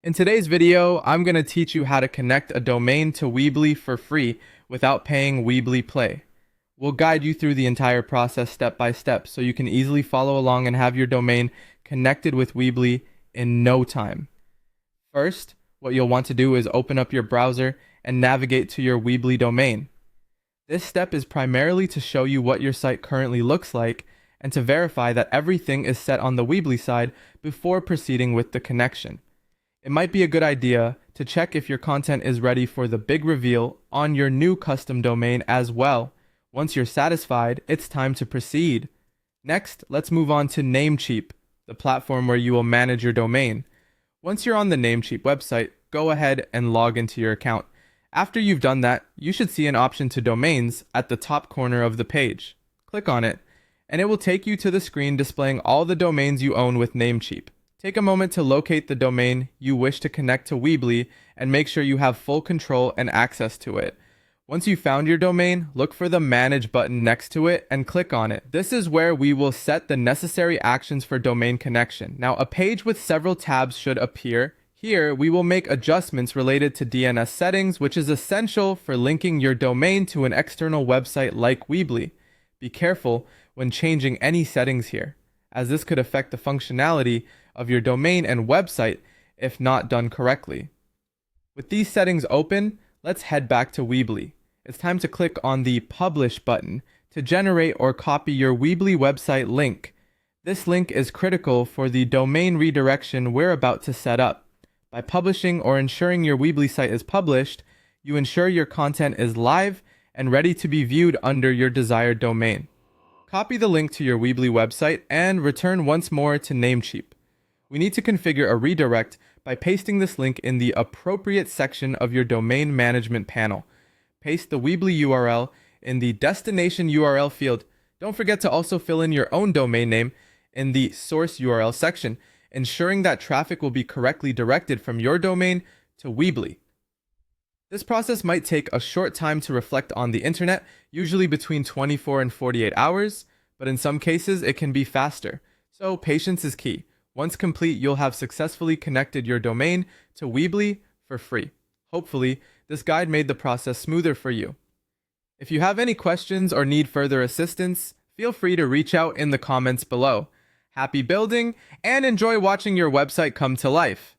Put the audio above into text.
In today's video, I'm going to teach you how to connect a domain to Weebly for free without paying Weebly Play. We'll guide you through the entire process step by step so you can easily follow along and have your domain connected with Weebly in no time. First, what you'll want to do is open up your browser and navigate to your Weebly domain. This step is primarily to show you what your site currently looks like and to verify that everything is set on the Weebly side before proceeding with the connection. It might be a good idea to check if your content is ready for the big reveal on your new custom domain as well. Once you're satisfied, it's time to proceed. Next, let's move on to Namecheap, the platform where you will manage your domain. Once you're on the Namecheap website, go ahead and log into your account. After you've done that, you should see an option to domains at the top corner of the page. Click on it, and it will take you to the screen displaying all the domains you own with Namecheap. Take a moment to locate the domain you wish to connect to Weebly and make sure you have full control and access to it. Once you've found your domain, look for the Manage button next to it and click on it. This is where we will set the necessary actions for domain connection. Now, a page with several tabs should appear. Here, we will make adjustments related to DNS settings, which is essential for linking your domain to an external website like Weebly. Be careful when changing any settings here, as this could affect the functionality of your domain and website if not done correctly. With these settings open, let's head back to Weebly. It's time to click on the Publish button to generate or copy your Weebly website link. This link is critical for the domain redirection we're about to set up. By publishing or ensuring your Weebly site is published, you ensure your content is live and ready to be viewed under your desired domain. Copy the link to your Weebly website and return once more to Namecheap. We need to configure a redirect by pasting this link in the appropriate section of your domain management panel. Paste the Weebly URL in the destination URL field. Don't forget to also fill in your own domain name in the source URL section, ensuring that traffic will be correctly directed from your domain to Weebly. This process might take a short time to reflect on the internet, usually between 24 and 48 hours, but in some cases it can be faster. So patience is key. Once complete, you'll have successfully connected your domain to Weebly for free. Hopefully, this guide made the process smoother for you. If you have any questions or need further assistance, feel free to reach out in the comments below. Happy building and enjoy watching your website come to life.